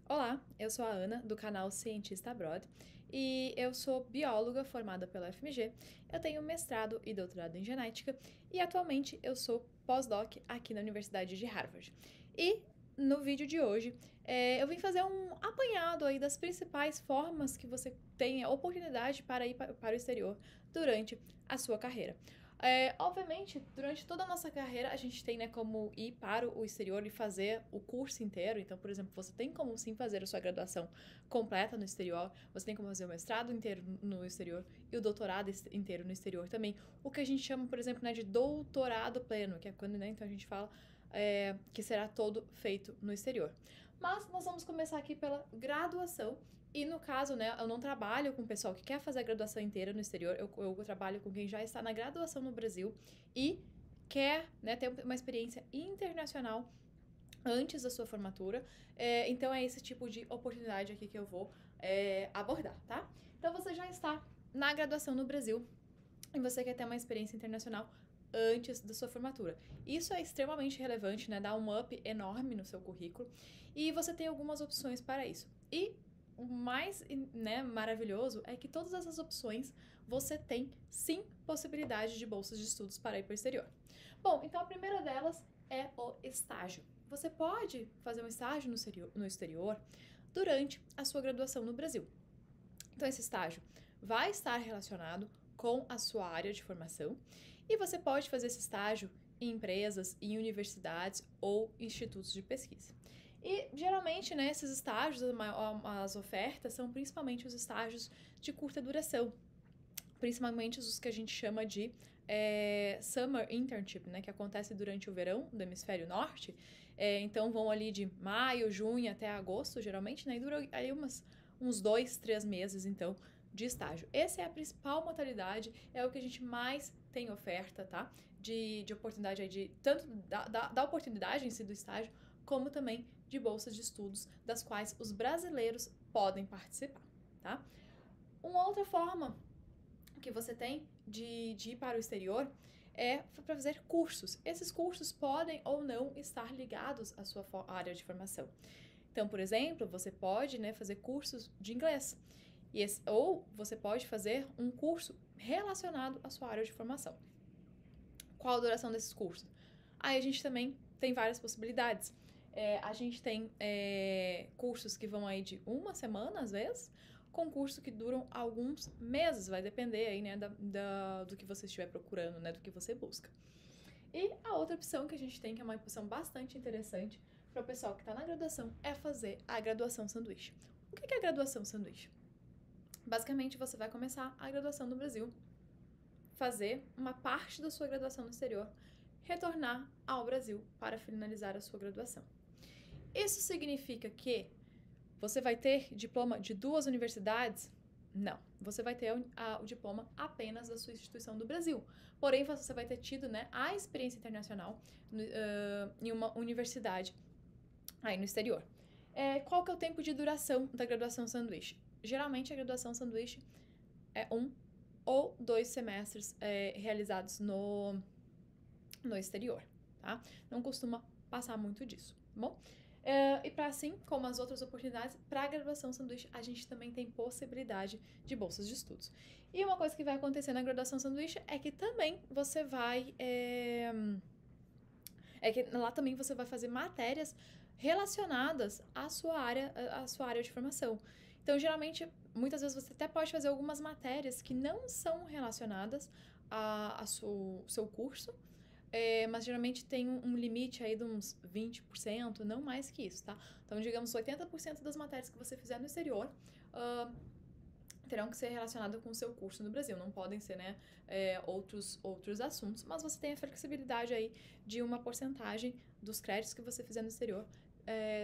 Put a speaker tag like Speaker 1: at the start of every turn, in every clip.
Speaker 1: Olá, eu sou a Ana, do canal Cientista Abroad, e eu sou bióloga formada pela FMG. Eu tenho mestrado e doutorado em genética, e atualmente eu sou pós-doc aqui na Universidade de Harvard. E no vídeo de hoje, eu vim fazer um apanhado aí das principais formas que você tem a oportunidade para ir para o exterior durante a sua carreira. Obviamente, durante toda a nossa carreira, a gente tem, né, como ir para o exterior e fazer o curso inteiro. Então, por exemplo, você tem como sim fazer a sua graduação completa no exterior, você tem como fazer o mestrado inteiro no exterior e o doutorado inteiro no exterior também. O que a gente chama, por exemplo, né, de doutorado pleno, que é quando, né, então a gente fala que será todo feito no exterior. Mas nós vamos começar aqui pela graduação. E no caso, né, eu não trabalho com o pessoal que quer fazer a graduação inteira no exterior, eu trabalho com quem já está na graduação no Brasil e quer, né, ter uma experiência internacional antes da sua formatura. Então é esse tipo de oportunidade aqui que eu vou abordar, tá? Então você já está na graduação no Brasil e você quer ter uma experiência internacional antes da sua formatura. Isso é extremamente relevante, né? Dá um up enorme no seu currículo e você tem algumas opções para isso. E o mais, né, maravilhoso é que todas essas opções você tem sim possibilidade de bolsas de estudos para ir para o exterior. Bom, então a primeira delas é o estágio. Você pode fazer um estágio no exterior durante a sua graduação no Brasil. Então esse estágio vai estar relacionado com a sua área de formação e você pode fazer esse estágio em empresas, em universidades ou institutos de pesquisa. E geralmente, né, esses estágios, as ofertas são principalmente os estágios de curta duração, principalmente os que a gente chama de summer internship, né, que acontece durante o verão do hemisfério norte. Então vão ali de maio, junho até agosto, geralmente, né, e dura aí uns 2, 3 meses, então, de estágio. Essa é a principal modalidade, é o que a gente mais tem oferta, tá? De oportunidade aí de tanto da oportunidade em si do estágio, como também de bolsas de estudos, das quais os brasileiros podem participar, tá? Uma outra forma que você tem de ir para o exterior é para fazer cursos. Esses cursos podem ou não estar ligados à sua área de formação. Então, por exemplo, você pode, né, fazer cursos de inglês. Ou você pode fazer um curso relacionado à sua área de formação. Qual a duração desses cursos? Aí a gente também tem várias possibilidades. A gente tem cursos que vão aí de uma semana, às vezes, com cursos que duram alguns meses. Vai depender aí, né, do que você estiver procurando, né, do que você busca. E a outra opção que a gente tem, que é uma opção bastante interessante para o pessoal que está na graduação, é fazer a graduação sanduíche. O que é a graduação sanduíche? Basicamente, você vai começar a graduação no Brasil, fazer uma parte da sua graduação no exterior, retornar ao Brasil para finalizar a sua graduação. Isso significa que você vai ter diploma de 2 universidades? Não. Você vai ter o diploma apenas da sua instituição do Brasil. Porém, você vai ter tido, né, a experiência internacional em uma universidade aí no exterior. Qual que é o tempo de duração da graduação sanduíche? Geralmente, a graduação sanduíche é 1 ou 2 semestres realizados no exterior, tá? Não costuma passar muito disso, tá bom? E para assim como as outras oportunidades, para a graduação sanduíche, a gente também tem possibilidade de bolsas de estudos. E uma coisa que vai acontecer na graduação sanduíche é que também você vai... que lá também você vai fazer matérias relacionadas à sua área de formação. Então, geralmente, muitas vezes você até pode fazer algumas matérias que não são relacionadas ao seu curso, mas geralmente tem um limite aí de uns 20%, não mais que isso, tá? Então, digamos, 80% das matérias que você fizer no exterior terão que ser relacionadas com o seu curso no Brasil. Não podem ser, né, outros assuntos, mas você tem a flexibilidade aí de uma porcentagem dos créditos que você fizer no exterior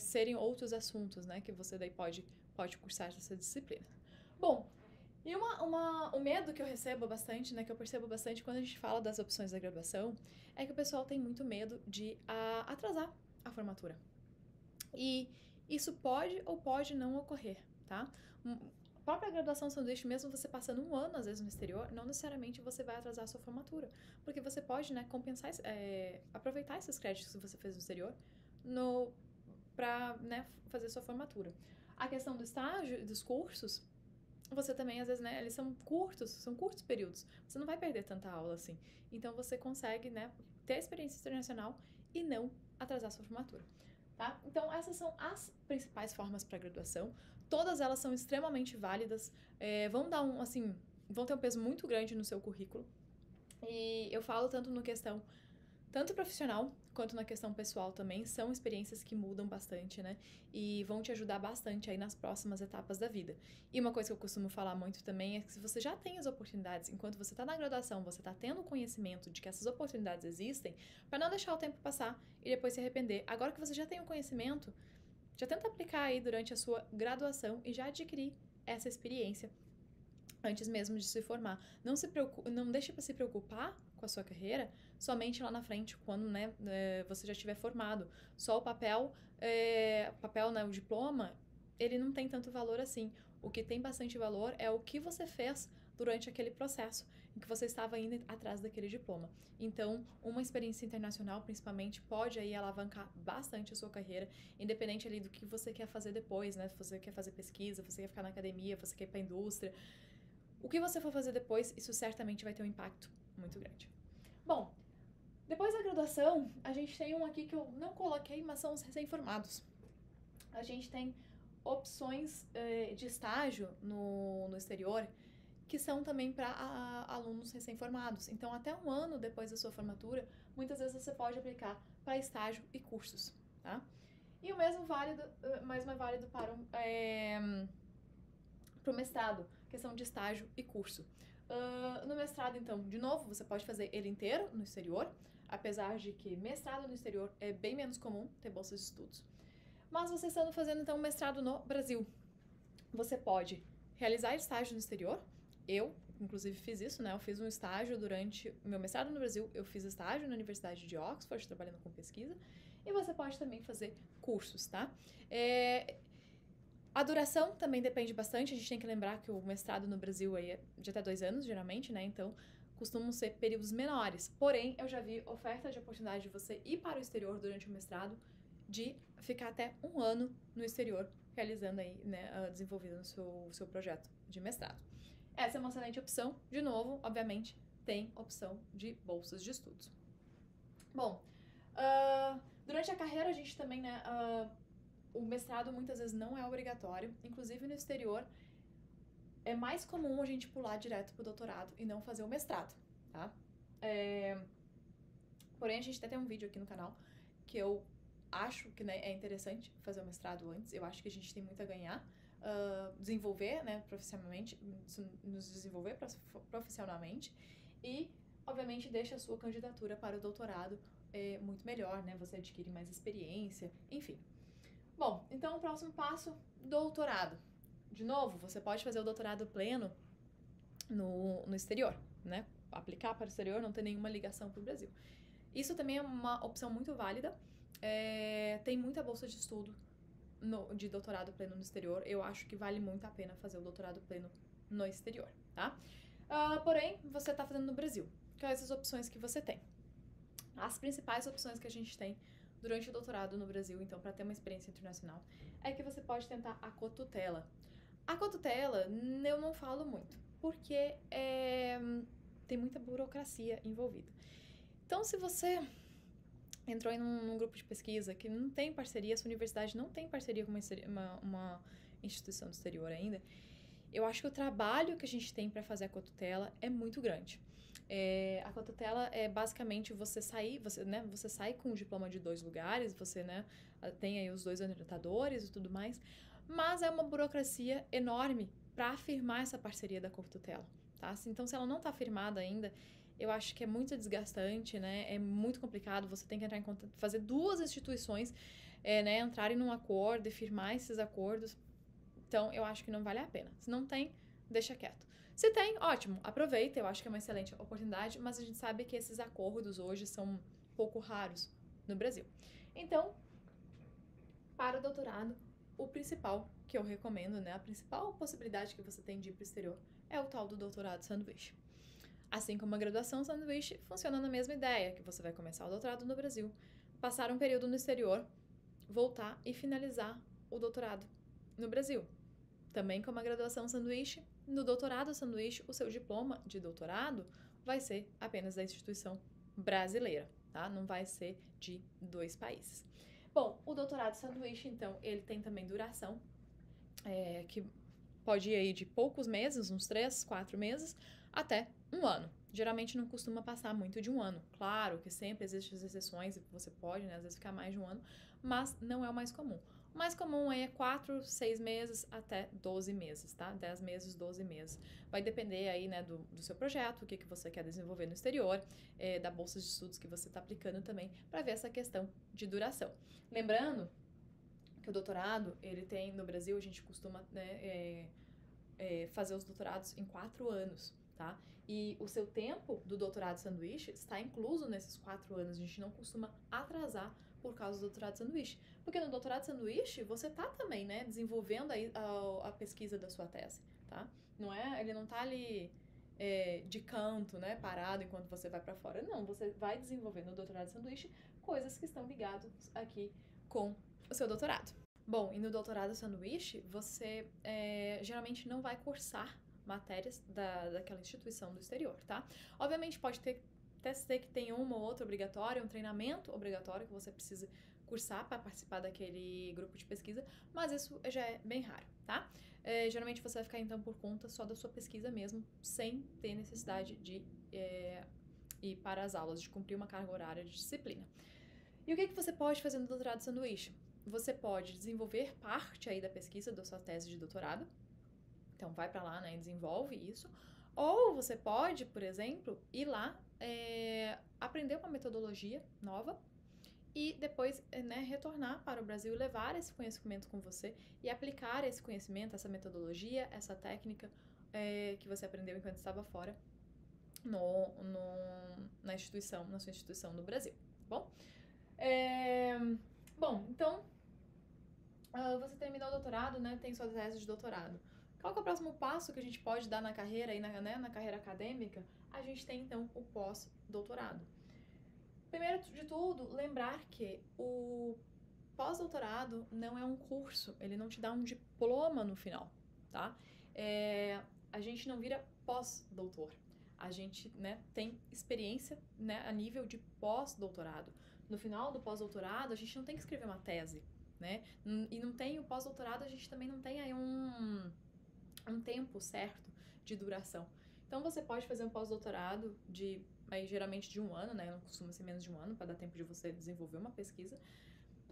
Speaker 1: serem outros assuntos, né, que você daí pode cursar essa disciplina. Bom, e o medo que eu recebo bastante, né, que eu percebo bastante quando a gente fala das opções da graduação, é que o pessoal tem muito medo de atrasar a formatura. E isso pode ou pode não ocorrer, tá? A própria graduação sanduíche, mesmo você passando um ano, às vezes, no exterior, não necessariamente você vai atrasar a sua formatura. Porque você pode, né, compensar, aproveitar esses créditos que você fez no exterior para, né, fazer sua formatura. A questão do estágio e dos cursos, você também, às vezes, né, eles são curtos períodos. Você não vai perder tanta aula assim. Então, você consegue, né, ter experiência internacional e não atrasar sua formatura, tá? Então, essas são as principais formas para graduação. Todas elas são extremamente válidas, vão ter um peso muito grande no seu currículo. E eu falo tanto profissional quanto na questão pessoal também, são experiências que mudam bastante, né? E vão te ajudar bastante aí nas próximas etapas da vida. E uma coisa que eu costumo falar muito também é que se você já tem as oportunidades, enquanto você está na graduação, você está tendo conhecimento de que essas oportunidades existem, para não deixar o tempo passar e depois se arrepender. Agora que você já tem o conhecimento, já tenta aplicar aí durante a sua graduação e já adquirir essa experiência antes mesmo de se formar. Não deixe para se preocupar com a sua carreira somente lá na frente, quando, né, você já estiver formado. Só o papel, né, o diploma, ele não tem tanto valor assim. O que tem bastante valor é o que você fez durante aquele processo em que você estava indo atrás daquele diploma. Então, uma experiência internacional, principalmente, pode aí alavancar bastante a sua carreira, independente ali do que você quer fazer depois, né? Se você quer fazer pesquisa, você quer ficar na academia, você quer ir para a indústria. O que você for fazer depois, isso certamente vai ter um impacto muito grande. Bom, depois da graduação, a gente tem um aqui que eu não coloquei, mas são os recém-formados. A gente tem opções de estágio no exterior que são também para alunos recém-formados. Então, até um ano depois da sua formatura, muitas vezes você pode aplicar para estágio e cursos, tá? E o mesmo mais válido para o mestrado, questão de estágio e curso. No mestrado, então, de novo, você pode fazer ele inteiro no exterior, apesar de que mestrado no exterior é bem menos comum ter bolsas de estudos. Mas você estando fazendo, então, um mestrado no Brasil, você pode realizar estágio no exterior. Eu, inclusive, fiz isso, né? Eu fiz um estágio durante o meu mestrado no Brasil, eu fiz estágio na Universidade de Oxford, trabalhando com pesquisa, e você pode também fazer cursos, tá? A duração também depende bastante, a gente tem que lembrar que o mestrado no Brasil aí é de até 2 anos, geralmente, né? Então, costumam ser períodos menores. Porém, eu já vi oferta de oportunidade de você ir para o exterior durante o mestrado, de ficar até 1 ano no exterior, realizando aí, né, desenvolvendo o seu projeto de mestrado. Essa é uma excelente opção. De novo, obviamente, tem opção de bolsas de estudos. Bom, durante a carreira a gente também, né, o mestrado muitas vezes não é obrigatório, inclusive no exterior é mais comum a gente pular direto pro doutorado e não fazer o mestrado, tá? Porém, a gente até tem um vídeo aqui no canal que eu acho que, né, é interessante fazer o mestrado antes. Eu acho que a gente tem muito a ganhar, desenvolver, né, profissionalmente, nos desenvolver profissionalmente e, obviamente, deixa a sua candidatura para o doutorado muito melhor, né? Você adquire mais experiência, enfim. Bom, então o próximo passo, doutorado. De novo, você pode fazer o doutorado pleno no exterior, né? Aplicar para o exterior, não ter nenhuma ligação para o Brasil. Isso também é uma opção muito válida. Tem muita bolsa de estudo de doutorado pleno no exterior. Eu acho que vale muito a pena fazer o doutorado pleno no exterior, tá? Porém, você está fazendo no Brasil. Quais as opções que você tem? As principais opções que a gente tem durante o doutorado no Brasil, então, para ter uma experiência internacional, é que você pode tentar a cotutela. A cotutela, eu não falo muito, porque tem muita burocracia envolvida. Então, se você entrou em num grupo de pesquisa que não tem parceria, sua universidade não tem parceria com uma instituição do exterior ainda, eu acho que o trabalho que a gente tem para fazer a cotutela é muito grande. A cotutela é basicamente você sai com o diploma de 2 lugares, você, né, tem aí os 2 orientadores e tudo mais, mas é uma burocracia enorme para firmar essa parceria da cotutela, tá? Então, se ela não está firmada ainda, eu acho que é muito desgastante, né? É muito complicado, você tem que entrar em contato, fazer 2 instituições, né, entrarem num acordo e firmar esses acordos. Então, eu acho que não vale a pena. Se não tem, deixa quieto. Se tem, ótimo, aproveita, eu acho que é uma excelente oportunidade, mas a gente sabe que esses acordos hoje são pouco raros no Brasil. Então, para o doutorado, o principal que eu recomendo, né, a principal possibilidade que você tem de ir para o exterior é o tal do doutorado sanduíche. Assim como a graduação sanduíche, funciona na mesma ideia, que você vai começar o doutorado no Brasil, passar um período no exterior voltar e finalizar o doutorado no Brasil. Também com uma graduação sanduíche, no doutorado sanduíche, o seu diploma de doutorado vai ser apenas da instituição brasileira, tá? Não vai ser de 2 países. Bom, o doutorado sanduíche, então, ele tem também duração, que pode ir aí de poucos meses, uns 3, 4 meses, até 1 ano. Geralmente não costuma passar muito de 1 ano. Claro que sempre existem as exceções, você pode, né, às vezes ficar mais de 1 ano, mas não é o mais comum. O mais comum é 4, 6 meses até 12 meses, tá? 10 meses, 12 meses. Vai depender aí, né, do seu projeto, o que você quer desenvolver no exterior, da bolsa de estudos que você está aplicando também, para ver essa questão de duração. Lembrando que o doutorado, ele tem, no Brasil, a gente costuma, né, fazer os doutorados em 4 anos, tá? E o seu tempo do doutorado sanduíche está incluso nesses 4 anos. A gente não costuma atrasar por causa do doutorado sanduíche. Porque no doutorado sanduíche, você tá também, né, desenvolvendo aí a pesquisa da sua tese, tá? Não é, ele não tá ali de canto, né, parado enquanto você vai para fora. Não, você vai desenvolvendo no doutorado sanduíche coisas que estão ligadas aqui com o seu doutorado. Bom, e no doutorado sanduíche, você geralmente não vai cursar matérias daquela instituição do exterior, tá? Obviamente pode ter até ser que tenha uma ou outra obrigatória, um treinamento obrigatório que você precisa cursar para participar daquele grupo de pesquisa, mas isso já é bem raro, tá? Geralmente você vai ficar então por conta só da sua pesquisa mesmo, sem ter necessidade de ir para as aulas, de cumprir uma carga horária de disciplina. E o que você pode fazer no doutorado sanduíche? Você pode desenvolver parte aí da pesquisa da sua tese de doutorado, então vai para lá, né, e desenvolve isso. Ou você pode, por exemplo, ir lá, aprender uma metodologia nova e depois, né, retornar para o Brasil e levar esse conhecimento com você e aplicar esse conhecimento, essa metodologia, essa técnica que você aprendeu enquanto estava fora na sua instituição no Brasil, tá bom? Bom, então, você terminou o doutorado, né, tem sua tese de doutorado. Qual que é o próximo passo que a gente pode dar na carreira, aí, né, na carreira acadêmica? A gente tem, então, o pós-doutorado. Primeiro de tudo, lembrar que o pós-doutorado não é um curso, ele não te dá um diploma no final, tá? A gente não vira pós-doutor, a gente, né, tem experiência, né, a nível de pós-doutorado. No final do pós-doutorado, a gente não tem que escrever uma tese, né? E não tem o pós-doutorado, a gente também não tem aí um tempo certo de duração. Então, você pode fazer um pós-doutorado aí, geralmente de 1 ano, né? Não costuma ser menos de 1 ano, para dar tempo de você desenvolver uma pesquisa.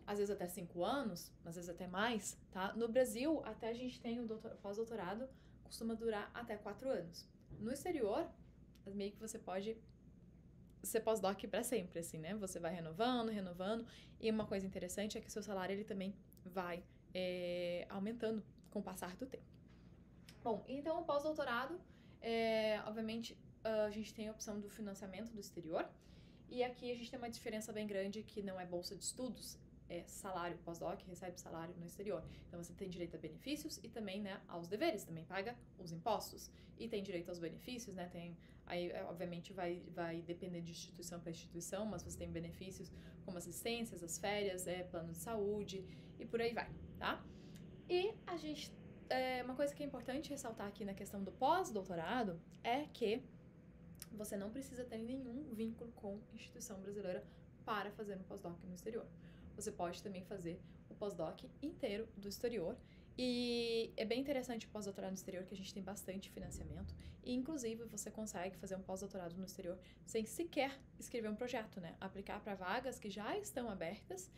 Speaker 1: Às vezes até 5 anos, às vezes até mais, tá? No Brasil, até a gente tem o pós-doutorado, costuma durar até 4 anos. No exterior, meio que você pode ser pós-doc para sempre, assim, né? Você vai renovando, renovando. E uma coisa interessante é que o seu salário, ele também vai aumentando com o passar do tempo. Bom, então o pós-doutorado, obviamente, a gente tem a opção do financiamento do exterior. E aqui a gente tem uma diferença bem grande que não é bolsa de estudos, é salário. Pós-doc recebe salário no exterior. Então você tem direito a benefícios e também, né, aos deveres, também paga os impostos. E tem direito aos benefícios, né, aí obviamente vai depender de instituição para instituição, mas você tem benefícios como assistências, as férias, plano de saúde e por aí vai, tá? E a gente, uma coisa que é importante ressaltar aqui na questão do pós-doutorado é que você não precisa ter nenhum vínculo com instituição brasileira para fazer um pós-doc no exterior. Você pode também fazer o pós-doc inteiro do exterior. E é bem interessante o pós-doutorado no exterior, que a gente tem bastante financiamento. E, inclusive, você consegue fazer um pós-doutorado no exterior sem sequer escrever um projeto, né? Aplicar para vagas que já estão abertas,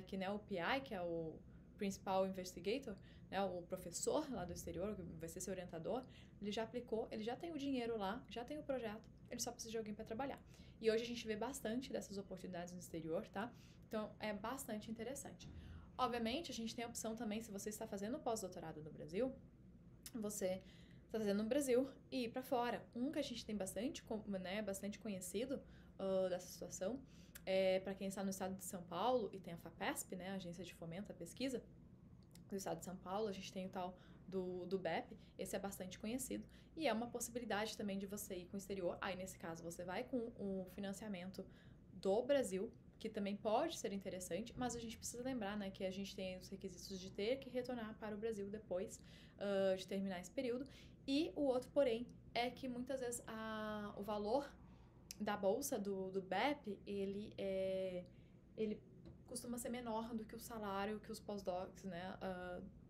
Speaker 1: que, né, o PI, que é o Principal Investigator, né, o professor lá do exterior, que vai ser seu orientador, ele já aplicou, ele já tem o dinheiro lá, já tem o projeto, ele só precisa de alguém para trabalhar. E hoje a gente vê bastante dessas oportunidades no exterior, tá? Então, é bastante interessante. Obviamente, a gente tem a opção também, se você está fazendo pós-doutorado no Brasil, você está fazendo no Brasil e ir para fora. Que a gente tem bastante, né, bastante conhecido dessa situação, para quem está no estado de São Paulo e tem a FAPESP, né, a Agência de Fomento à Pesquisa do estado de São Paulo, a gente tem o tal do BEP, esse é bastante conhecido, e é uma possibilidade também de você ir com o exterior. Aí, nesse caso, você vai com o financiamento do Brasil, que também pode ser interessante, mas a gente precisa lembrar, né, que a gente tem os requisitos de ter que retornar para o Brasil depois de terminar esse período. E o outro, porém, é que muitas vezes o valor da bolsa do BEP, ele costuma ser menor do que o salário que os pós-docs, né,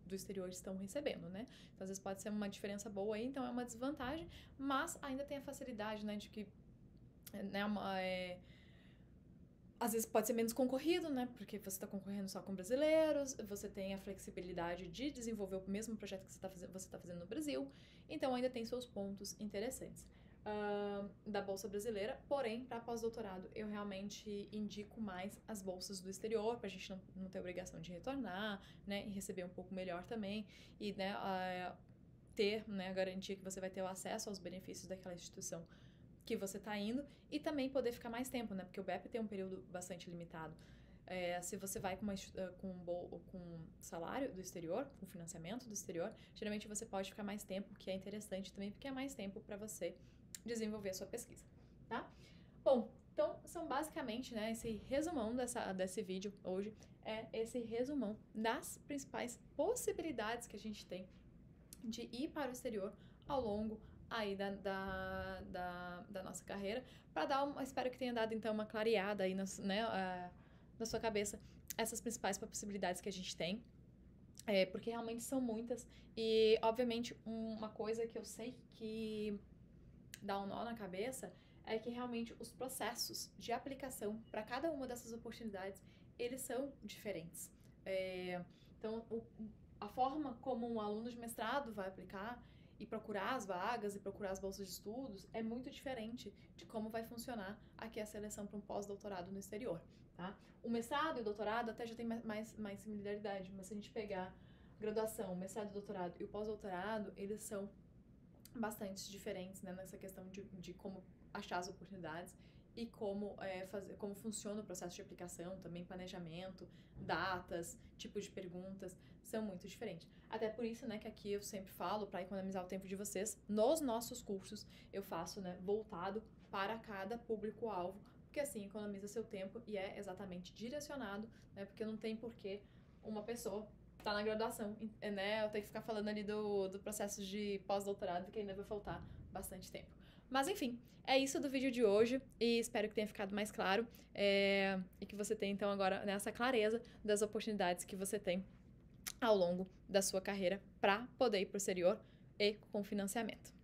Speaker 1: do exterior estão recebendo, né? Então, às vezes pode ser uma diferença boa aí, então é uma desvantagem, mas ainda tem a facilidade, né, de que, né, às vezes pode ser menos concorrido, né? Porque você está concorrendo só com brasileiros, você tem a flexibilidade de desenvolver o mesmo projeto que você tá fazendo no Brasil, então ainda tem seus pontos interessantes. Da Bolsa Brasileira, porém, para pós-doutorado, eu realmente indico mais as bolsas do exterior, para a gente não ter obrigação de retornar, né? E receber um pouco melhor também, e, né, ter, né, a garantia que você vai ter o acesso aos benefícios daquela instituição que você está indo e também poder ficar mais tempo, né? Porque o BEP tem um período bastante limitado. Se você vai com salário do exterior, com financiamento do exterior, geralmente você pode ficar mais tempo, que é interessante também, porque é mais tempo para você desenvolver a sua pesquisa, tá? Bom, então são basicamente, né, esse resumão desse vídeo hoje, é esse resumão das principais possibilidades que a gente tem de ir para o exterior ao longo aí da nossa carreira, para espero que tenha dado então uma clareada aí na sua cabeça essas principais possibilidades que a gente tem, porque realmente são muitas e obviamente uma coisa que eu sei que dá um nó na cabeça é que realmente os processos de aplicação para cada uma dessas oportunidades, eles são diferentes. Então, a forma como um aluno de mestrado vai aplicar e procurar as vagas e procurar as bolsas de estudos é muito diferente de como vai funcionar aqui a seleção para um pós-doutorado no exterior, tá? O mestrado e o doutorado até já tem mais similaridade, mas se a gente pegar graduação, mestrado e doutorado e o pós-doutorado, eles são bastante diferentes, né, nessa questão de como achar as oportunidades e como funciona o processo de aplicação, também planejamento, datas, tipos de perguntas, são muito diferentes. Até por isso, né, que aqui eu sempre falo, para economizar o tempo de vocês, nos nossos cursos eu faço, né, voltado para cada público-alvo, porque assim economiza seu tempo e é exatamente direcionado, né, porque não tem porquê uma pessoa tá na graduação, né? Eu tenho que ficar falando ali do processo de pós-doutorado, que ainda vai faltar bastante tempo. Mas enfim, é isso do vídeo de hoje e espero que tenha ficado mais claro e que você tenha então agora nessa clareza das oportunidades que você tem ao longo da sua carreira para poder ir para o exterior e com financiamento.